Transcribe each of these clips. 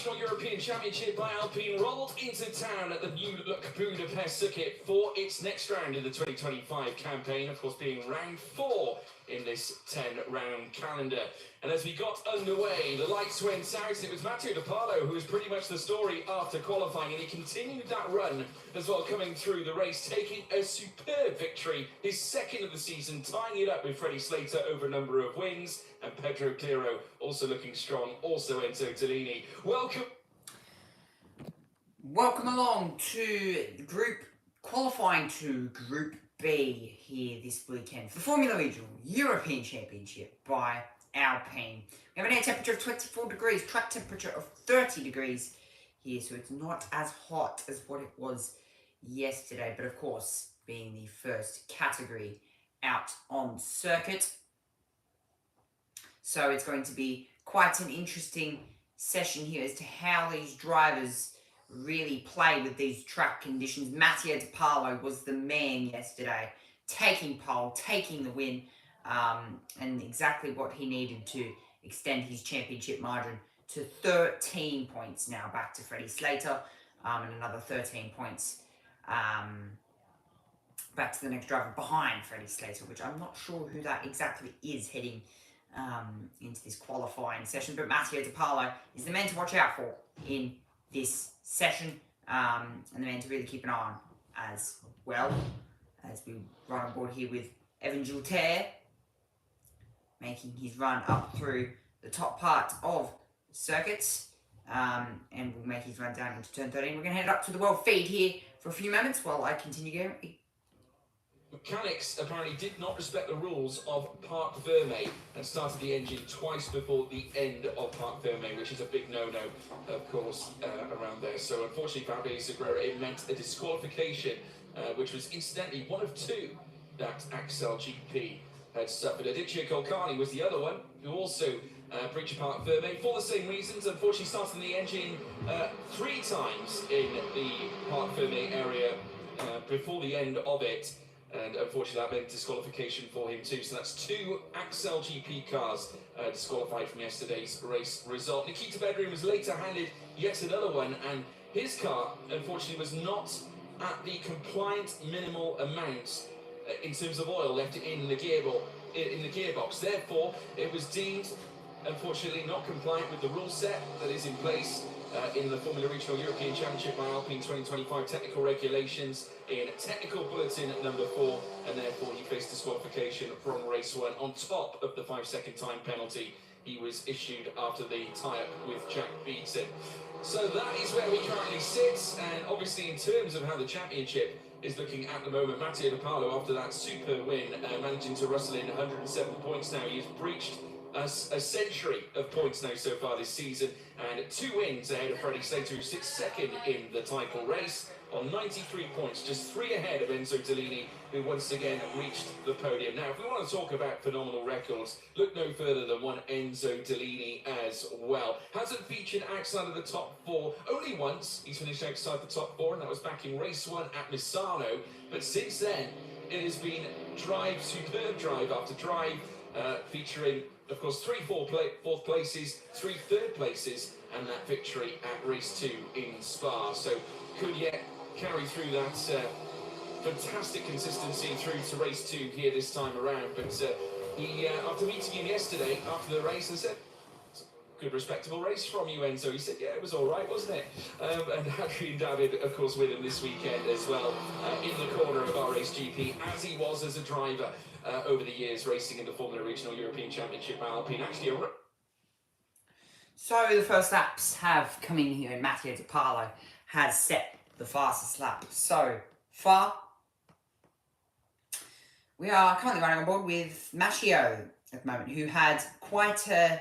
Regional European Championship by Alpine rolled into town at the new look Budapest circuit for its next round in the 2025 campaign, of course being round 4 in this 10-round calendar. And as we got underway, the lights went out. It was Matteo De Paolo who was pretty much the story after qualifying, and he continued that run as well, coming through the race, taking a superb victory, his second of the season, tying it up with Freddie Slater over a number of wins, and Pedro Clero also looking strong, also Enzo Tellini. Welcome along to qualifying to Group B here this weekend for the Formula Regional European Championship by Alpine. We have an air temperature of 24 degrees, track temperature of 30 degrees here, so it's not as hot as what it was yesterday, but of course, being the first category out on circuit. So it's going to be quite an interesting session here as to how these drivers really play with these track conditions. Matteo De Paolo was the man yesterday, taking pole, taking the win, and exactly what he needed to extend his championship margin to 13 points now, back to Freddie Slater, and another 13 points back to the next driver behind Freddie Slater, which I'm not sure who that exactly is heading into this qualifying session. But Matteo De Paolo is the man to watch out for in this session, and the man to really keep an eye on as well, as we run on board here with Evan Gilter making his run up through the top part of the circuits, and will make his run down into turn 13. We're going to head up to the world feed here for a few moments while I continue going. Mechanics apparently did not respect the rules of Parc Ferme and started the engine twice before the end of Parc Ferme, which is a big no-no, of course, around there. So unfortunately for Abbe Segura, it meant a disqualification, which was incidentally one of two that Axel GP had suffered. Aditya Kolkani was the other one who also breached Parc Ferme for the same reasons. Unfortunately, starting the engine 3 times in the Parc Ferme area before the end of it. And unfortunately that meant disqualification for him too. So that's 2 Axel GP cars disqualified from yesterday's race result. Nikita Bedrin was later handed yet another one, and his car unfortunately was not at the compliant minimal amount in terms of oil left in the gearbox. Therefore, it was deemed unfortunately not compliant with the rule set that is in place in the Formula Regional European Championship by Alpine 2025 technical regulations in technical bulletin number 4, and therefore he faced disqualification from race 1 on top of the 5-second time penalty he was issued after the tie-up with Jack Beaton. So that is where we currently sit, and obviously in terms of how the championship is looking at the moment, Matteo De Paolo, after that super win, managing to rustle in 107 points now. He's breached a century of points now so far this season, and 2 wins ahead of Freddie Slater, who sits second in the title race on 93 points, just 3 ahead of Enzo Tellini, who once again reached the podium. Now, if we want to talk about phenomenal records, look no further than one Enzo Tellini as well. Hasn't featured outside of the top 4. Only once he's finished outside the top 4, and that was back in race 1 at Misano. But since then, it has been superb drive after drive, featuring, of course, 3 fourth places, 3 third places, and that victory at race 2 in Spa. So could yet carry through that fantastic consistency through to race 2 here this time around. But he, after meeting him yesterday after the race, I said, good respectable race from you, Enzo. He said, yeah, it was all right, wasn't it? And Adrian David, of course, with him this weekend as well, in the corner of our race GP, as he was as a driver over the years, racing in the Formula Regional European Championship by Alpine. Actually, so the first laps have come in here, and Matteo De Paolo has set the fastest lap so far. We are currently running on board with Matteo at the moment, who had quite an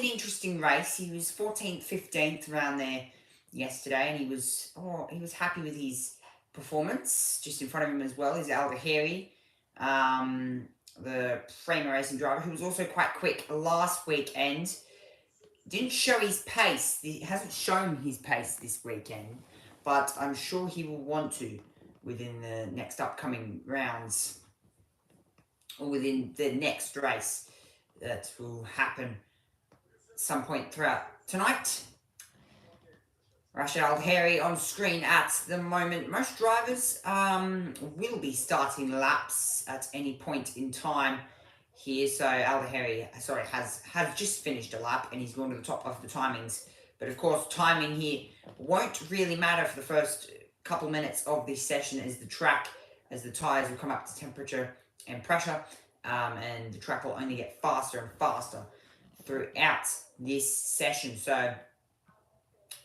interesting race. He was 14th, 15th around there yesterday, and he was happy with his performance. Just in front of him as well is Aldahiri, the Freca racing driver, who was also quite quick last weekend. Didn't show his pace. He hasn't shown his pace this weekend, but I'm sure he will want to within the next upcoming rounds, or within the next race that will happen some point throughout tonight. Rashid Al-Harry on screen at the moment. Most drivers will be starting laps at any point in time here. So Al-Harry, has just finished a lap and he's gone to the top of the timings. But of course, timing here won't really matter for the first couple minutes of this session as the tyres will come up to temperature and pressure, and the track will only get faster and faster throughout this session. So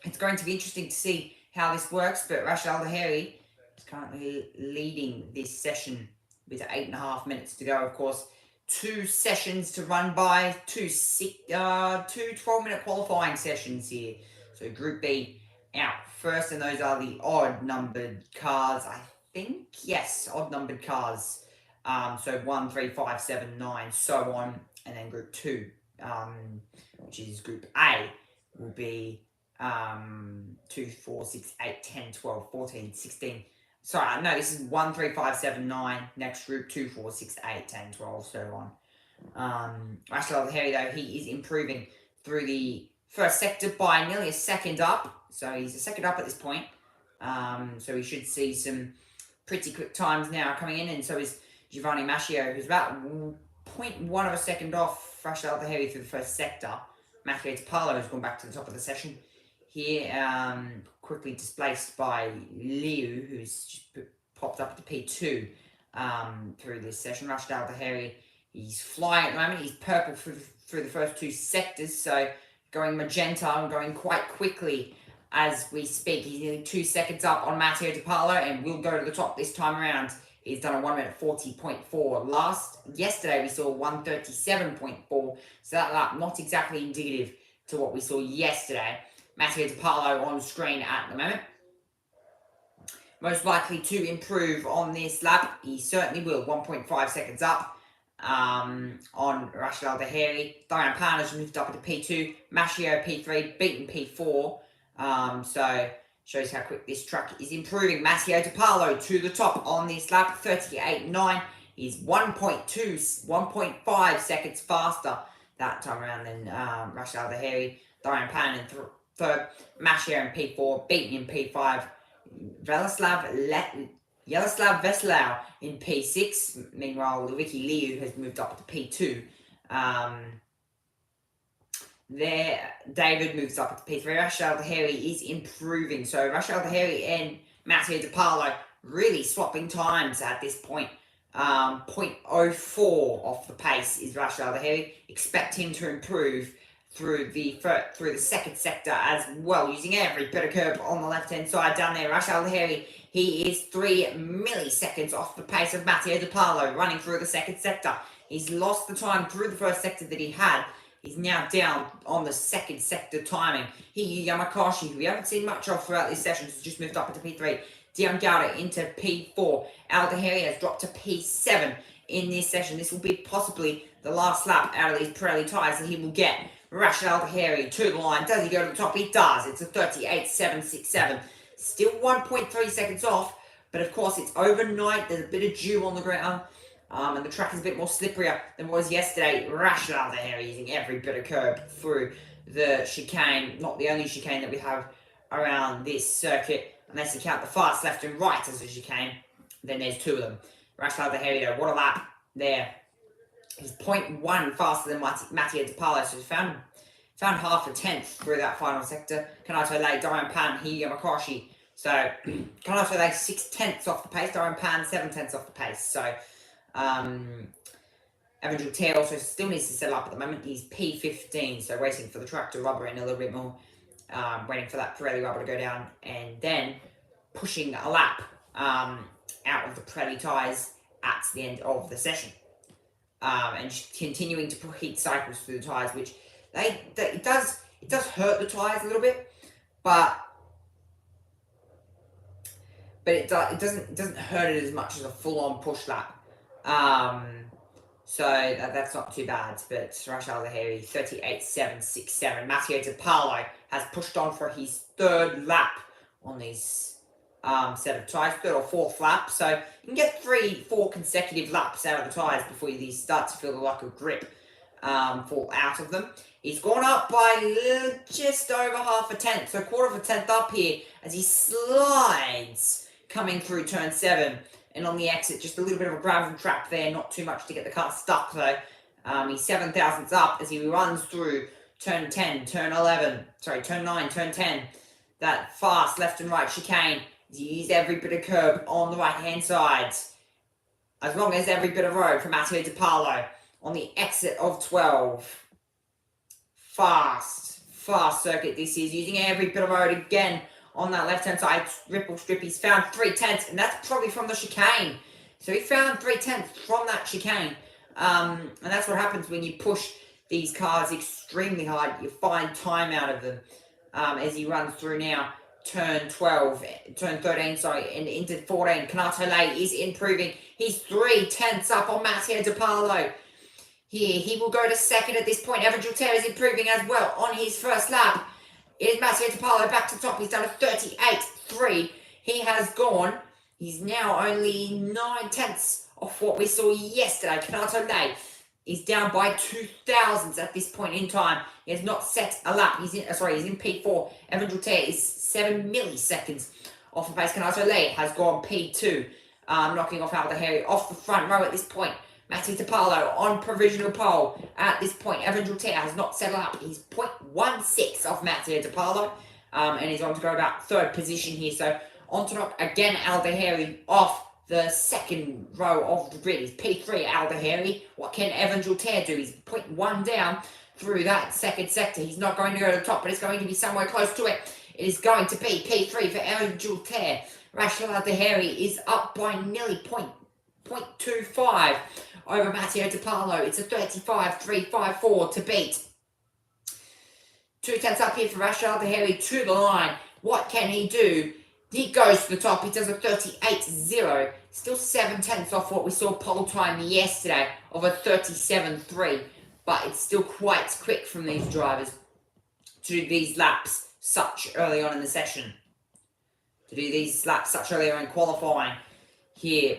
it's going to be interesting to see how this works, but Rashid Al-Harry is currently leading this session with 8.5 minutes to go. Of course, 2 sessions to run by, two 12-minute qualifying sessions here. So Group B out first, and those are the odd-numbered cars, I think. Yes, odd-numbered cars. So 1, 3, 5, 7, 9, so on. And then Group 2, which is Group A, will be 2, 4, 6, 8, 10, 12, 14, 16. Sorry, no, this is 1, 3, 5, 7, 9. Next group, 2, 4, 6, 8, 10, 12, so on. Rashid Al-Harry, though, he is improving through the first sector by nearly a second up. So he's a second up at this point. So we should see some pretty quick times now coming in. And so is Giovanni Mascio, who's about 0.1 of a second off Rashid Al-Harry through the first sector. Matteo Tapalo has gone back to the top of the session. Here, quickly displaced by Liu, who's just popped up to P2 through this session. Rashid Al-Harry, he's flying at the moment. He's purple through the first 2 sectors, so going magenta and going quite quickly as we speak. He's nearly 2 seconds up on Matteo Tapalo and will go to the top this time around. He's done a 1 minute 40.4. Yesterday we saw 1:37.4, so that lap not exactly indicative to what we saw yesterday. Matteo Tapalo on screen at the moment. Most likely to improve on this lap. He certainly will. 1.5 seconds up on Rashid Al-Harry. Diane Pan has moved up into P2. Mascio P3, beaten P4. So shows how quick this track is improving. Matteo Tapalo to the top on this lap. 38.9. He's 1.5 seconds faster that time around than Rashid Al-Harry. Diane Pan in third, Mascio in P4, beaten in P5, Yaroslav Veslau in P6. Meanwhile, Ricky Liu has moved up to P2. There, David moves up to P3. Rashid Al-Harry is improving. So Rashid Al-Harry and Matteo Tapalo really swapping times at this point. 0.04 off the pace is Rashid Al-Harry. Expect him to improve through the second sector as well, using every bit of curb on the left-hand side down there. Rashid Al-Harry, he is 3 milliseconds off the pace of Matteo Tapalo running through the second sector. He's lost the time through the first sector that he had. He's now down on the second sector timing. Hiyu Yamakashi, who we haven't seen much of throughout this session, has just moved up into P3. Dion Gowda into P4. Al-Harry has dropped to P7 in this session. This will be possibly the last lap out of these Pirelli tyres that he will get. Rashid Al-Harry to the line. Does he go to the top? He does. It's a 38.767. Still 1.3 seconds off, but of course it's overnight. There's a bit of dew on the ground, and the track is a bit more slipperier than it was yesterday. Rashid Al-Harry using every bit of curb through the chicane. Not the only chicane that we have around this circuit, unless you count the fast left and right as a chicane. Then there's 2 of them. Rashid Al-Harry, though, what a lap there. He's 0.1 faster than Matteo Tapalo, so he's found half a tenth through that final sector. Kanato Lay, Dorian Pan, Hiyu Yamakashi. So Kanato Lay 6/10 off the pace, Dorian Pan 7/10 off the pace. So Evangel Tear also still needs to settle up at the moment. He's P15, so waiting for the track to rubber in a little bit more. Waiting for that Pirelli rubber to go down, and then pushing a lap out of the Pirelli tyres at the end of the session. And just continuing to put heat cycles through the tyres, which it does hurt the tyres a little bit, but it doesn't hurt it as much as a full-on push lap. So that's not too bad. But Rashid Al-Harry 38.767. Matteo Tapalo has pushed on for his 3rd lap on these set of tyres, 3rd or 4th lap. So you can get 3-4 consecutive laps out of the tyres before you start to feel the lack of grip fall out of them. He's gone up by just over half a tenth, so quarter of a tenth up here as he slides coming through turn 7. And on the exit, just a little bit of a gravel trap there, not too much to get the car stuck though. He's 7 thousandths up as he runs through turn 10, turn 9, turn 10. That fast left and right chicane. He used every bit of curb on the right hand side. As long as every bit of road from Matteo Di Paolo on the exit of 12. Fast circuit this is, using every bit of road again on that left hand side ripple strip. He's found 3/10, and that's probably from the chicane. So he found 3/10 from that chicane. And that's what happens when you push these cars extremely hard. You find time out of them as he runs through now. Turn 13, and into 14. Canatole is improving. He's 3/10 up on Matteo Di Paolo. Here, he will go to second at this point. Evan Gilterra is improving as well on his first lap. It is Matteo Di Paolo back to the top. He's done a 38.3. He has gone. He's now only 9/10 off what we saw yesterday. Canatole is down by 2 thousandths at this point in time. He has not set a lap. He's in P4. Evan Gilterra is 7 milliseconds off the pace. Canatole has gone P2, knocking off Aldeheri off the front row at this point. Matteo Di Paolo on provisional pole at this point. Evan Gilterra has not settled up. He's 0.16 off Matteo Di Paolo, and he's on to go about third position here. So on top again, Aldeheri off the second row of the grid. He's P3 Aldeheri. What can Evan Gilterra do? He's 0.1 down through that second sector. He's not going to go to the top, but it's going to be somewhere close to it. It is going to be P3 for Evan Gilterra. Rachel Aldeheri is up by nearly 0.25 over Matteo Di Paolo. It's a 35.354 to beat. 2/10 up here for Rachel Aldeheri to the line. What can he do? He goes to the top. He does a 38.0. Still 7/10 off what we saw pole time yesterday of a 37.3. But it's still quite quick from these drivers to do these laps such early on in the session. To do these laps such early on in qualifying here.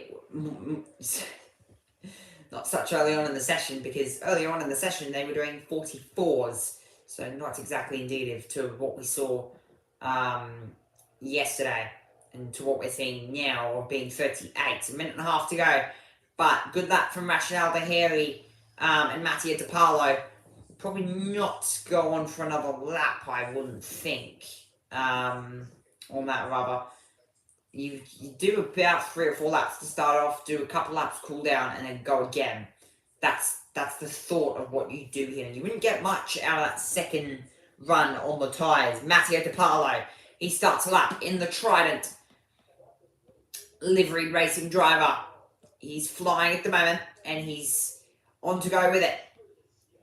Not such early on in the session, because earlier on in the session they were doing 44s. So not exactly indicative to what we saw yesterday and to what we're seeing now of being 38. A minute and a half to go. But good luck from Rachel Aldeheri and Matteo Di Paolo. Probably not go on for another lap, I wouldn't think, on that rubber. You do about 3 or 4 laps to start off, do a couple laps, cool down, and then go again. That's the thought of what you do here. And you wouldn't get much out of that second run on the tyres. Matteo Di Paolo, he starts a lap in the Trident livery racing driver. He's flying at the moment, and he's on to go with it.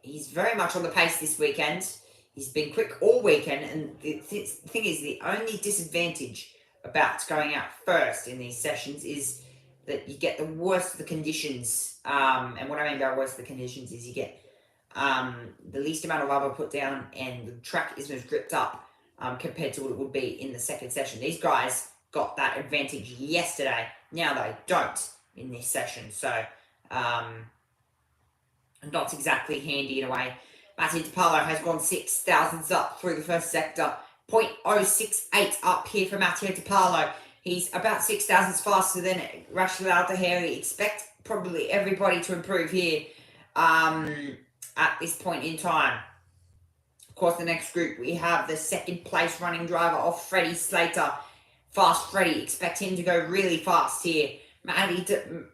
He's very much on the pace this weekend. He's been quick all weekend, and the thing is, the only disadvantage about going out first in these sessions is that you get the worst of the conditions. And what I mean by worst of the conditions is you get the least amount of rubber put down, and the track isn't as gripped up compared to what it would be in the second session. These guys got that advantage yesterday. Now they don't in this session. So not exactly handy in a way. Matteo Di Paolo has gone 6 thousandths up through the first sector. 0.068 up here for Matteo Di Paolo. He's about 6 thousandths faster than Rachel Aldeheri. Expect probably everybody to improve here at this point in time. Of course, the next group, we have the second place running driver of Freddie Slater. Fast Freddie. Expect him to go really fast here. Matteo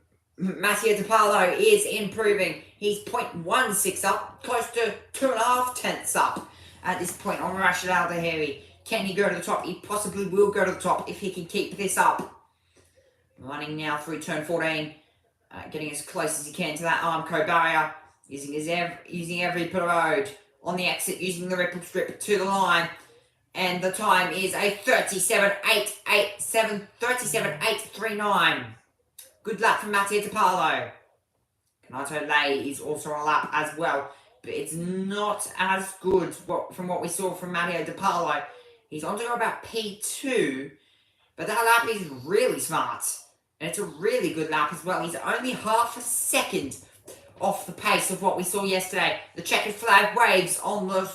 Di Paolo is improving. He's 0.16 up, close to 2.5 tenths up at this point on Rachel Aldeheri. Can he go to the top? He possibly will go to the top if he can keep this up. Running now through turn 14, getting as close as he can to that Armco barrier, using every bit of road. On the exit, using the ripple strip to the line. And the time is a 37.839. Good luck from Matteo Di Paolo. Canatole is also on a lap as well, but it's not as good from what we saw from Matteo Di Paolo. He's on to go about P2, but that lap is really smart. And it's a really good lap as well. He's only half a second off the pace of what we saw yesterday. The checkered flag waves on the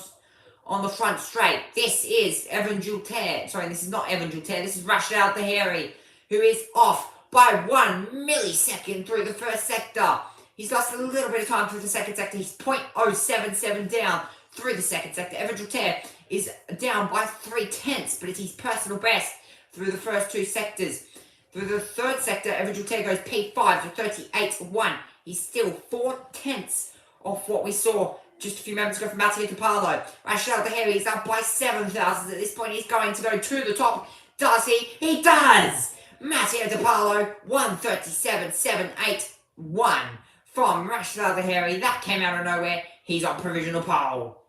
front straight. This is Evan Julter. Sorry, this is not Evan Julter. This is Rashid Al Tahiri, who is off by 1 millisecond through the first sector. He's lost a little bit of time through the second sector. He's 0.077 down through the second sector. Evan Julter is down by 0.3, but it's his personal best through the first two sectors. Through the third sector, Evan Julter goes P5 to 38.1. He's still 0.4 off what we saw just a few moments ago from Matteo DiPaolo. Rashid Al Tahiri is up by 7 thousandths. At this point, he's going to go to the top. Does he? He does! Matteo DiPaolo, 1:37.781 from Rashid Al Tahiri. That came out of nowhere. He's on provisional pole.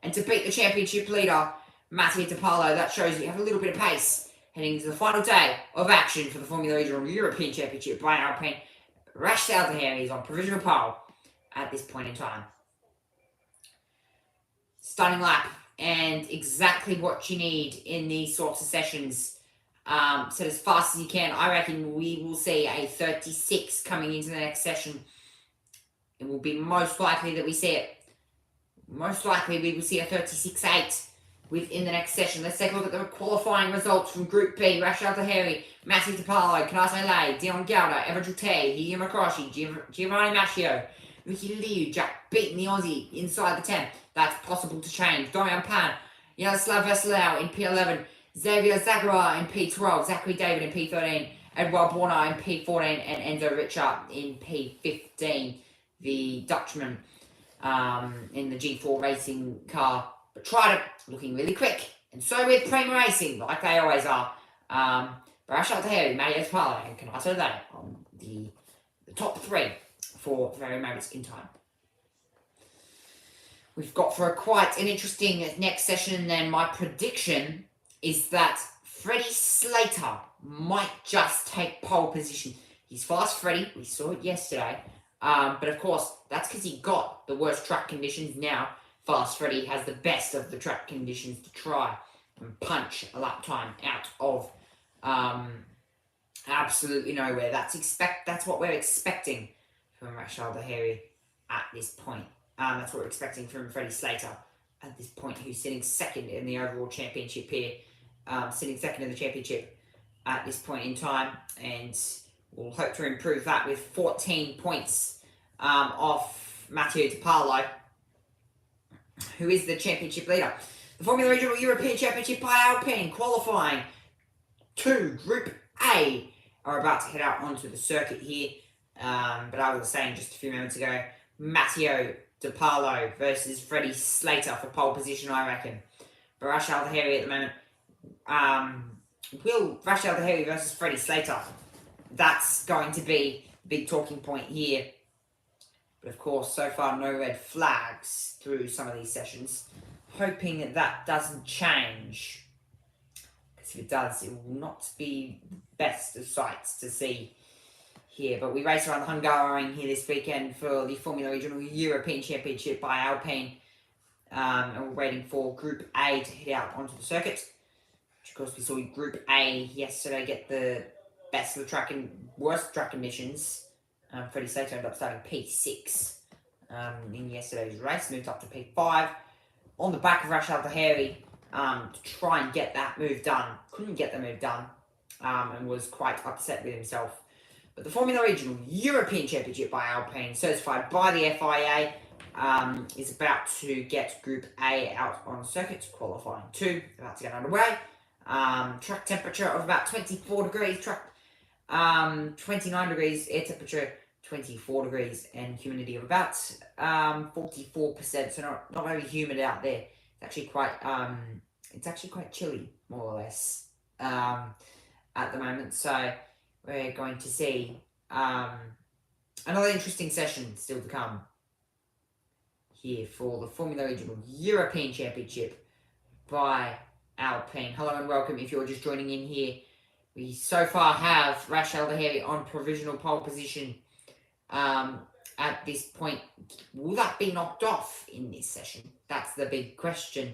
And to beat the championship leader, Matteo DiPaolo, that shows you have a little bit of pace heading into the final day of action for the Formula Regional European Championship by Alpine. Rashid Al Tahiri is on provisional pole at this point in time. Stunning lap, and exactly what you need in these sorts of sessions. Set as fast as you can. I reckon we will see a 36 coming into the next session. It will be most likely that we see it. Most likely we will see a 36.8 within the next session. Let's take a look at the qualifying results from Group B. Rashid Al Tahiri, Matteo DiPaolo, Canate Lay, Dion Gauda, Evan Julter, Hideo Makroshi, Giovanni Mascio, Ricky Liu, Jack beating the Aussie inside the 10. That's possible to change. Dorian Pan, Yaroslav Veselau in P11, Xavier Zagara in P12, Zachary David in P13, Edouard Borna in P14, and Enzo Richard in P15. The Dutchman in the G4 racing car, but tried it, looking really quick. And so with Prema Racing, like they always are. Rashid Al Tahiri, Matteo DiPaolo, and Canate Lay on the top three for the very moments in time. We've got for quite an interesting next session, and my prediction is that Freddie Slater might just take pole position. He's fast, Freddie. We saw it yesterday. But of course, that's because he got the worst track conditions. Now, Fast Freddie has the best of the track conditions to try and punch a lap time out of absolutely nowhere. That's what we're expecting from Rashid Al Tahiri at this point. That's what we're expecting from Freddie Slater at this point, who's sitting second in the overall championship here. Sitting second in the championship at this point in time, and we'll hope to improve that with 14 points off Matteo DiPaolo, who is the championship leader. The Formula Regional European Championship by Alpine qualifying to Group A are about to head out onto the circuit here. But I was saying just a few moments ago, Matteo DiPaolo versus Freddie Slater for pole position, I reckon. But Rashid Al Tahiri at the moment. Will Rashid Al Tahiri versus Freddie Slater? That's going to be the big talking point here. But of course, so far no red flags through some of these sessions. Hoping that doesn't change. Because if it does, it will not be the best of sights to see here. But we race around the Hungaroring here this weekend for the Formula Regional European Championship by Alpine. And we're waiting for Group A to head out onto the circuit. Which of course we saw Group A yesterday get the best of the track and worst track conditions. Freddie Slater ended up starting P6 in yesterday's race, moved up to P5 on the back of Rashid Al Tahiri to try and get that move done. Couldn't get the move done and was quite upset with himself. But the Formula Regional European Championship by Alpine, certified by the FIA, is about to get Group A out on circuit, qualifying 2, about to get underway. Track temperature of about 24 degrees, 29 degrees, air temperature 24 degrees, and humidity of about 44%. So not very humid out there. It's actually quite chilly, more or less, at the moment. So we're going to see another interesting session still to come here for the Formula Regional European Championship by Alpine. Hello and welcome if you're just joining in here. We so far have Rashid Al Tahiri on provisional pole position at this point. Will that be knocked off in this session? That's the big question.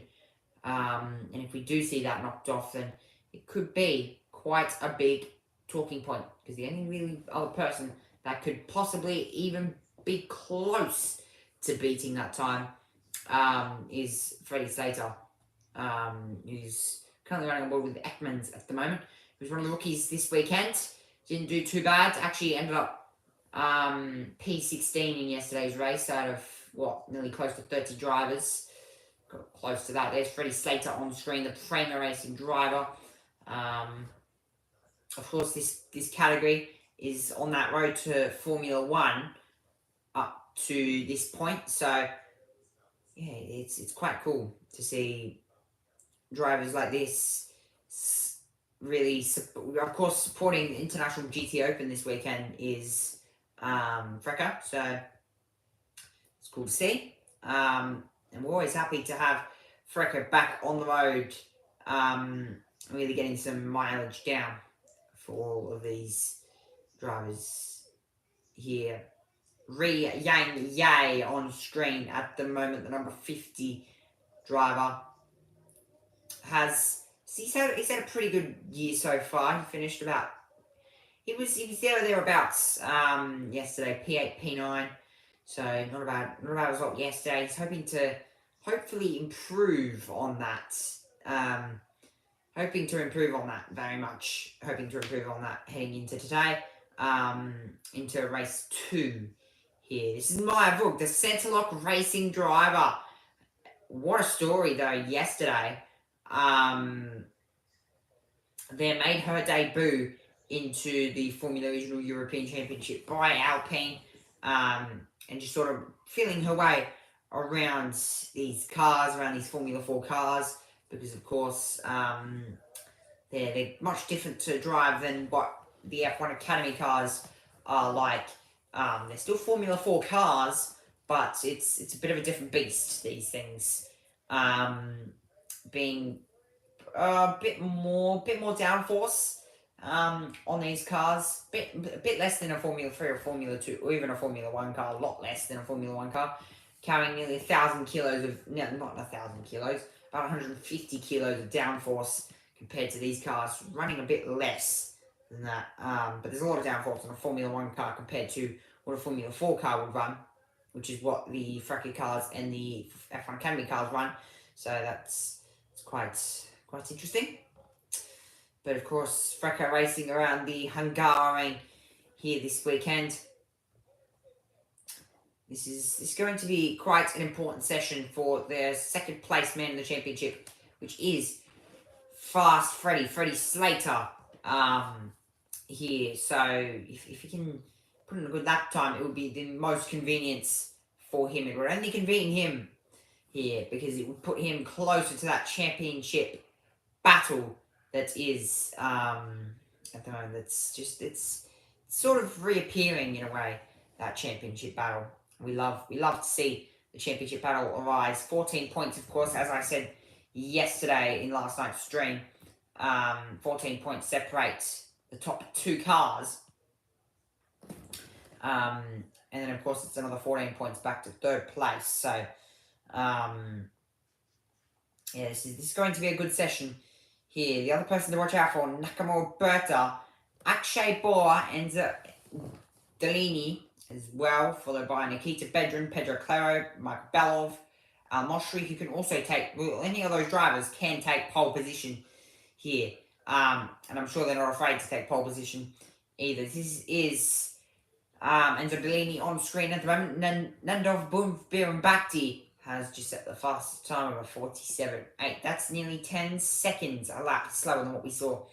And if we do see that knocked off, then it could be quite a big talking point, because the only really other person that could possibly even be close to beating that time is Freddie Slater, who's currently running on board with Ekmans at the moment. He was one of the rookies this weekend. Didn't do too bad. Actually ended up P16 in yesterday's race out of, nearly close to 30 drivers. Got close to that. There's Freddie Slater on screen, the Prema Racing driver. Of course, this category is on that road to Formula 1 up to this point. So, yeah, it's quite cool to see drivers like this really, of course, supporting the International GT Open this weekend is Freca. So, it's cool to see. And we're always happy to have Freca back on the road, really getting some mileage down for all of these drivers here. Ri Yang Ye on screen at the moment, the number 50 driver. He's had a pretty good year so far. He finished about, he was there or thereabouts yesterday, P8, P9. So not a bad result yesterday. He's hoping to hopefully improve on that. Hoping to improve on that very much. Hoping to improve on that heading into today. Into race 2 here. This is Maya Vuk, the Centerlock Racing driver. What a story though yesterday. They made her debut into the Formula Regional European Championship by Alpine. And just sort of feeling her way around these cars, around these Formula 4 cars. Because, of course, they're much different to drive than what the F1 Academy cars are like. They're still Formula 4 cars, but it's a bit of a different beast, these things. Being a bit more downforce on these cars. A bit less than a Formula 3 or Formula 2, or even a Formula 1 car. A lot less than a Formula 1 car. Carrying nearly 1,000 kilos of... No, not 1,000 kilos. About 150 kilos of downforce compared to these cars, running a bit less than that. But there's a lot of downforce on a Formula 1 car compared to what a Formula 4 car would run, which is what the Freca cars and the F1 Academy cars run. So it's quite interesting. But of course, Freca racing around the Hungarian here this weekend. This is going to be quite an important session for the second place man in the championship, which is Fast Freddie Slater here. So if he can put in a good lap time, it would be the most convenience for him. It would only convene him here because it would put him closer to that championship battle that is at the moment. It's sort of reappearing in a way, that championship battle. We love to see the championship battle arise. 14 points, of course, as I said yesterday in last night's stream. 14 points separate the top 2 cars. And then, of course, it's another 14 points back to 3rd place. So, yeah, this is going to be a good session here. The other person to watch out for, Nakamura Berta, Akshay Bora, and Delaney as well, followed by Nikita Bedrin, Pedro Claro, Mike Belov, Moshri, who can also take, well, any of those drivers can take pole position here. And I'm sure they're not afraid to take pole position either. This is Enzo Delaney on screen at the moment. Nandov Bhakti has just set the fastest time of a 47.8. That's nearly 10 seconds a lap slower than what we saw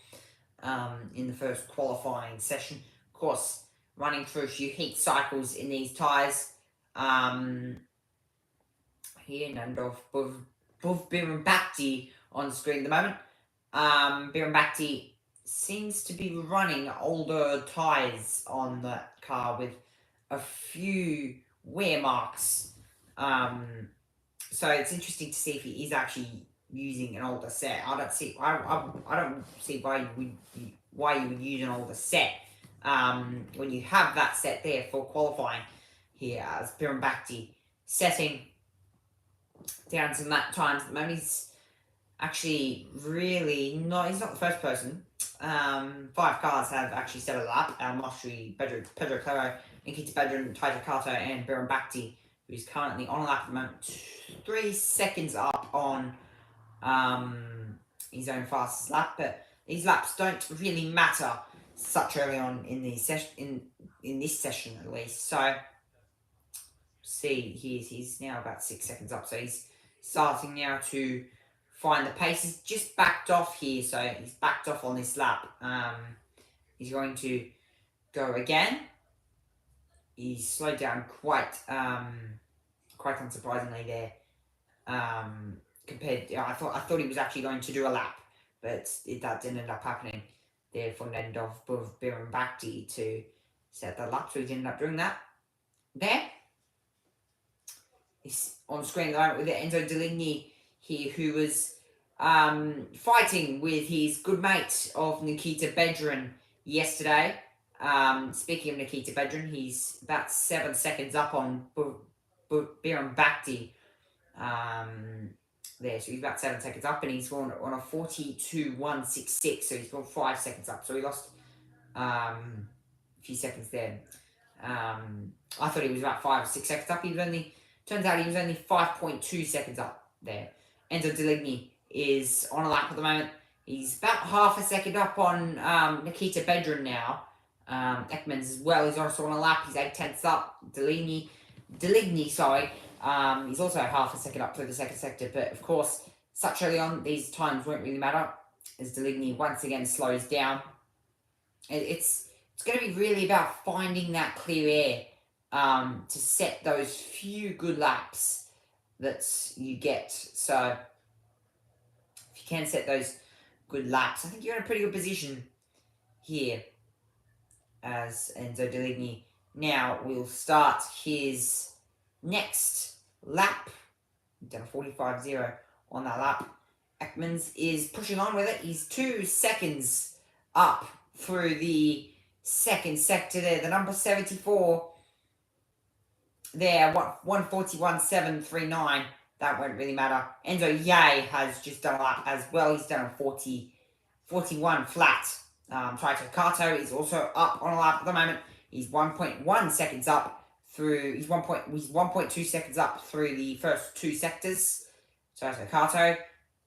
in the first qualifying session. Of course, running through a few heat cycles in these tyres. Here, Nandov Bhakti on screen at the moment. Bhakti seems to be running older tyres on that car with a few wear marks. So it's interesting to see if he is actually using an older set. I don't see why you would use an older set when you have that set there for qualifying here, as Bhakti setting down some lap times. At the moment he's actually really not. He's not the first person. 5 cars have actually set a lap. Al-Mashri, Pedro Claro, Nikita Bedrin, Taito Kato, and Biran Bhakti, who's currently on a lap at the moment, 3 seconds up on his own fastest lap. But these laps don't really matter such early on in the session, in this session at least. So see, he's now about 6 seconds up. So he's starting now to find the pace. He's just backed off here, so he's backed off on this lap. He's going to go again. He's slowed down quite unsurprisingly there. Compared, I thought he was actually going to do a lap, but that didn't end up happening there from the end of Biran Bhakti to set the lap, so he ended up doing that. There. It's on screen at the moment with Enzo Deligny here, who was fighting with his good mate of Nikita Bedrin yesterday. Speaking of Nikita Bedrin, he's about 7 seconds up on Biran Bhakti. There, so he's about 7 seconds up, and he's on a 42.166, so he's gone 5 seconds up. So he lost a few seconds there. I thought he was about 5 or 6 seconds up. Turns out he was only 5.2 seconds up there. Enzo Deligny is on a lap at the moment. He's about half a second up on Nikita Bedrin now. Ekmans as well is also on a lap. He's 8/10 up. Deligny, sorry. He's also half a second up through the second sector. But of course, such early on, these times won't really matter as Deligny once again slows down. It's going to be really about finding that clear air to set those few good laps that you get. So if you can set those good laps, I think you're in a pretty good position here as Enzo Deligny now will start his next lap. Done a 45.0 on that lap. Ekmans is pushing on with it. He's 2 seconds up through the second sector there. The number 74 there, 141.739. That won't really matter. Enzo Ye has just done a lap as well. He's done a 41 flat. Taito Kato is also up on a lap at the moment. He's 1.1 seconds up through. He's 1.2 seconds up through the first 2 sectors. Taito Kato,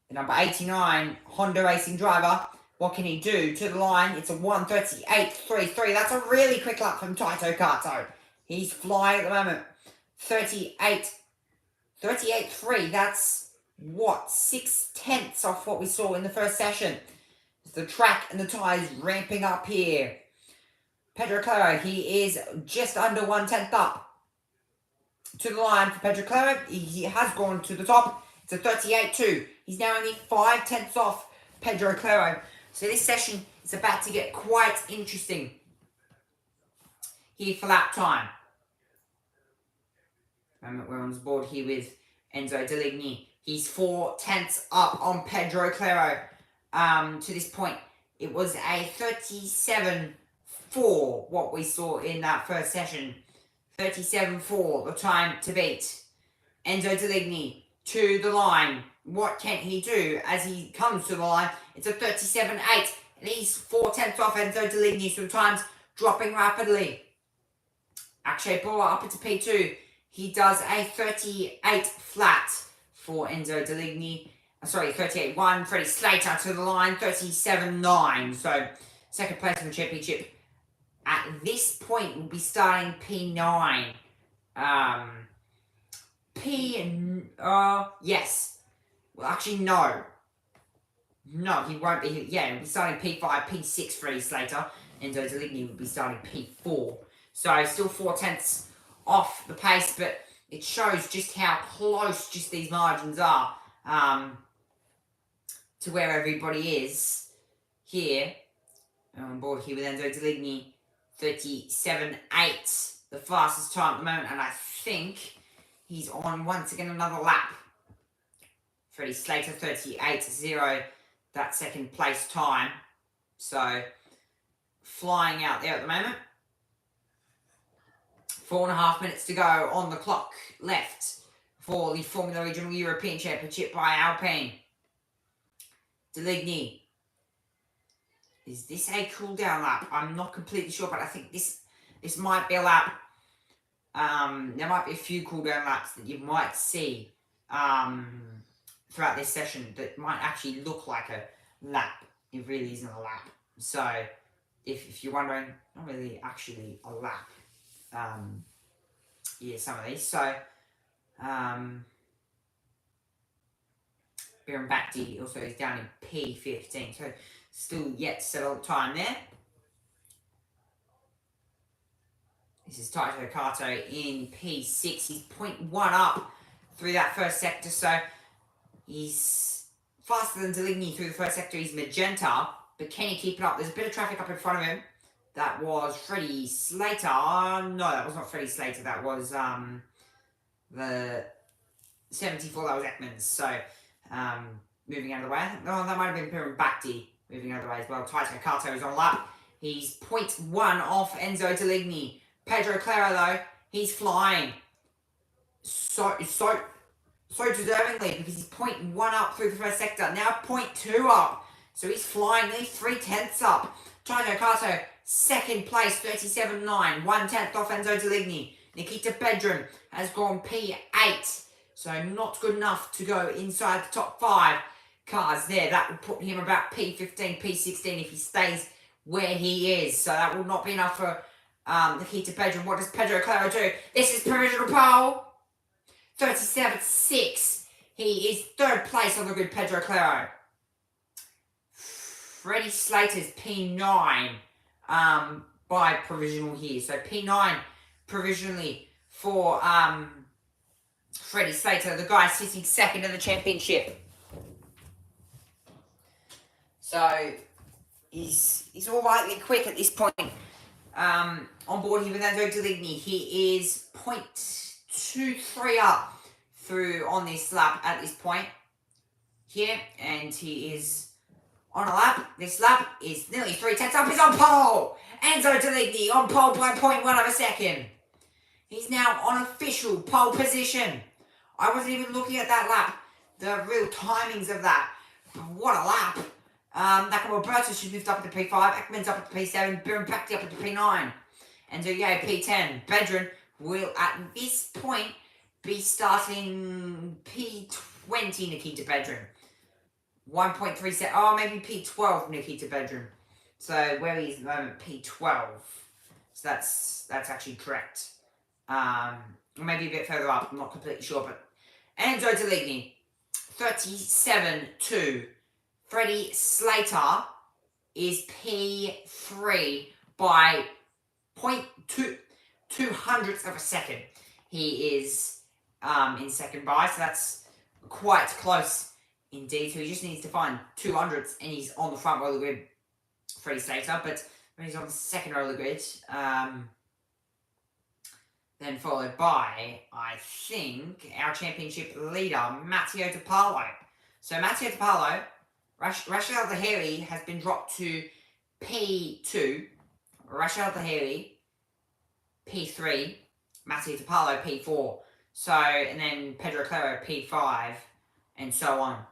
the number 89 Honda Racing driver. What can he do to the line? It's a 1:38.33. That's a really quick lap from Taito Kato. He's flying at the moment. 38.3. That's what, 6/10 off what we saw in the first session. The track and the tyres ramping up here. Pedro Claro, he is just under 1/10 up to the line for Pedro Claro. He has gone to the top. It's a 38.2. He's now only 5/10 off Pedro Claro. So this session is about to get quite interesting here for lap time. We're on the board here with Enzo Deligny. He's 4/10 up on Pedro Claro. To this point, it was a 37.4 what we saw in that first session. 37.4, the time to beat. Enzo Deligny to the line. What can he do as he comes to the line? It's a 37.8, and he's 4/10 off Enzo Deligny, so the time's dropping rapidly. Akshay Bora up into P2. He does a 38 flat for Enzo Deligny. Sorry, 38.1. Freddie Slater to the line, 37.9. So, second place in the championship. At this point, we'll be starting P9. Yes. Well, actually, no. No, he won't be. Yeah, he'll be starting P5, P6, Freddie Slater. Enzo Deligny will be starting P4. So, still 4/10 off the pace, but it shows just how close just these margins are to where everybody is here. On board here with Enzo Deligny, 37.8, the fastest time at the moment, and I think he's on once again another lap. Freddie Slater, 38.0, that second place time. So, flying out there at the moment. 4.5 minutes to go on the clock left for the Formula Regional European Championship by Alpine. Deligny. Is this a cool down lap? I'm not completely sure, but I think this might be a lap. There might be a few cool down laps that you might see throughout this session that might actually look like a lap. It really isn't a lap. So if you're wondering, not really actually a lap. Yeah, some of these. So Baron Bakti also is down in P15. So still yet to settle time there. This is Taito Kato in P6. He's 0.1 up through that first sector. So he's faster than Deligny through the first sector. He's magenta. But can he keep it up? There's a bit of traffic up in front of him. That was Freddie Slater. No, that was not Freddie Slater. That was the 74. That was Ekman's. So moving out of the way. No, that might have been Baron Bakti moving out of the way as well. Taito Kato is on lap. He's 0.1 off Enzo Deligny. Pedro Claro, though, he's flying so deservingly because he's 0.1 up through the first sector. Now 0.2 up. So he's flying nearly 3/10 up. Taito Kato, second place, 37.9. 1/10 off Enzo Deligny. Nikita Bedrin has gone P8. So not good enough to go inside the top 5 cars there. That would put him about P15, P16 if he stays where he is. So that will not be enough for Nikita Bedrin. What does Pedro Claro do? This is provisional pole. 37.6. He is third place on the grid, Pedro Claro. Freddie Slater's P9 by provisional here. So P9 provisionally for Freddie Slater, the guy sitting second in the championship. So he's all rightly quick at this point. On board here with Enzo Deligny. He is 0.23 up through on this lap at this point here, and he is on a lap. This lap is nearly 3/10 up. He's on pole. Enzo Deligny on pole by 0.1 of a second. He's now on official pole position. I wasn't even looking at that lap, the real timings of that. But what a lap. Nakamura should lift up to P5. Ekman's up to P7. Baron Bakti up to P9. And yeah, P10. Bedrin will at this point be starting P20 Nikita Bedrin. 1.37. Oh, maybe P12 Nikita Bedrin. So where he is at the moment, P12. So that's actually correct. Or maybe a bit further up. I'm not completely sure. But Enzo Deligny, 37.2. Freddie Slater is P3 by 0.2 hundredths of a second. He is in second by, so that's quite close indeed. So he just needs to find 2 hundredths, and he's on the front row of the grid, Freddie Slater. But when he's on the second row of the grid, then followed by, I think, our championship leader, Matteo De Paulo. So Matteo De Paulo, Rachel Dahiri has been dropped to P2. Rachel Dahiri, P3. Matteo De Paulo, P4. So, and then Pedro Claro, P5, and so on.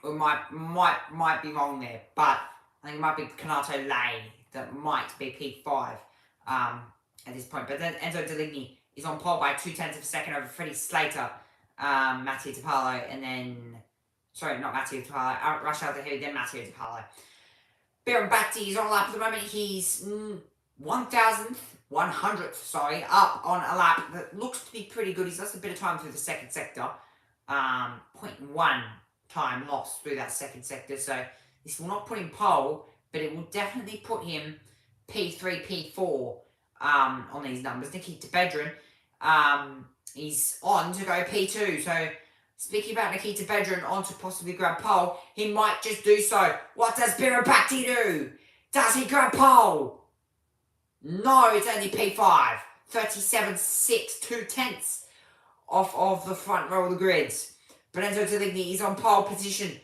We might be wrong there, but I think it might be Kanato Lay that might be P5 at this point. But then Enzo Deligny is on pole by 0.2 of a second over Freddie Slater, Matteo De Paulo, and then... Sorry, not Matteo De Paulo. Rachel Dahiri, then Matteo De Paulo. Baron Bakti is on a lap at the moment. He's 1,100th, up on a lap that looks to be pretty good. He's lost a bit of time through the second sector. 0.1 time lost through that second sector. So this will not put him pole, but it will definitely put him P3, P4 on these numbers. Nikita Bedrin is on to go P2. So speaking about Nikita Bedrin on to possibly grab pole, he might just do so. What does Baron Bakti do? Does he grab pole? No, it's only P5. 37.6, 2/10 off of the front row of the grids. But Enzo Deligny is on pole position.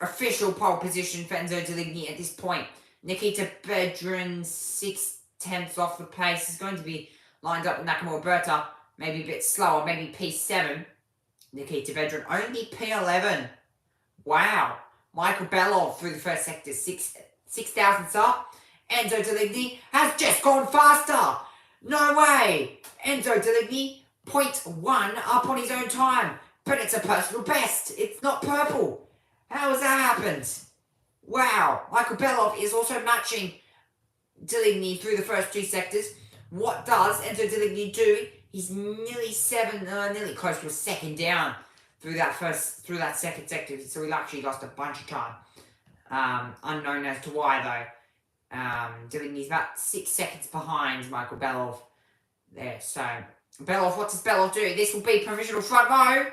Official pole position for Enzo Deligny at this point. Nikita Bedrin, 6/10 off the pace. Is going to be lined up with Nakamura Berta. Maybe a bit slower, maybe P7. Nikita Bedrin, only P11. Wow. Michael Belov through the first sector, 6,000 up. Enzo Deligny has just gone faster. No way. Enzo Deligny, 0.1 up on his own time. But it's a personal best. It's not purple. How has that happened? Wow. Michael Belov is also matching Deligny through the first 2 sectors. What does Enzo Deligny do? He's nearly close to a second down through that second sector. So he actually lost a bunch of time. Unknown as to why though. Deligny's about 6 seconds behind Michael Belov there. So Belov, what does Belov do? This will be provisional front row.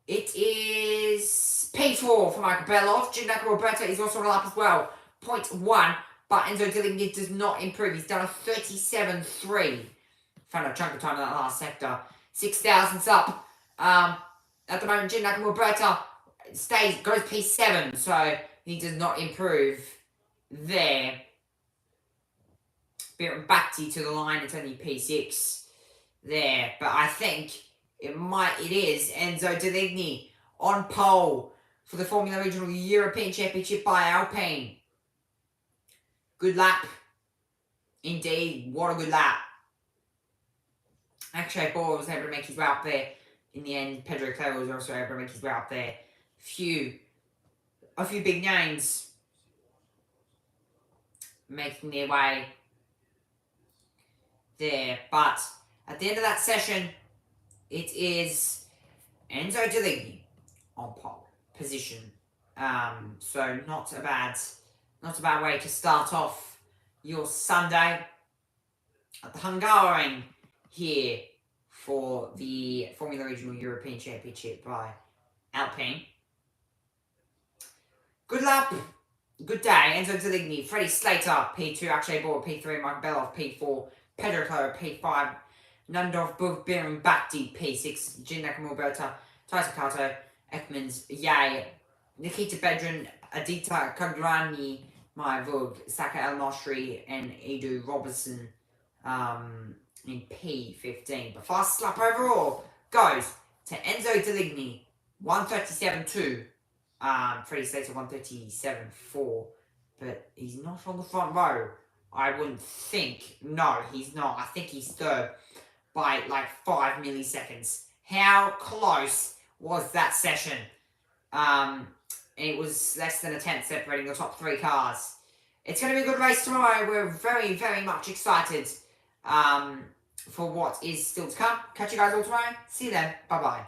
It is P4 for Michael Belov. Gianluca Roberta is also on a lap as well. 0.1, but Enzo Deligny does not improve. He's done a 37.3. Found a chunk of time in that last sector. 6,000's up. At the moment, Gianluca Roberta goes P7, so he does not improve there. Bakti to the line, it's only P6 there. But I think it is Enzo Deligny on pole for the Formula Regional European Championship by Alpine. Good lap. Indeed, what a good lap. Actually, Bora was able to make his way up there. In the end, Pedro Clever was also able to make his way up there. A few big names making their way there. But at the end of that session, it is Enzo Deligny on pole position. So not a bad way to start off your Sunday at the Hungaroring here for the Formula Regional European Championship by Alpine. Good lap, good day. Enzo Deligny, Freddie Slater, P2, Akshay Bora, P3, Michael Belov, P4, Pedro Clever, P5, Nandov Buvbirin Bakti, P6, Gianluca Roberta, Tyson Kato, Ekmans, Yay, Nikita Bedran, Adita Kagrani, Maivug, Saka El Moshri, and Edu Robertson in P15. But fastest lap overall goes to Enzo Deligny, 137.2. Freddie Slater 137.4. But he's not on the front row. I wouldn't think. No, he's not. I think he's third by like 5 milliseconds. How close was that session? It was less than a tenth separating the top 3 cars. It's going to be a good race tomorrow. We're very, very much excited for what is still to come. Catch you guys all tomorrow. See you then. Bye-bye.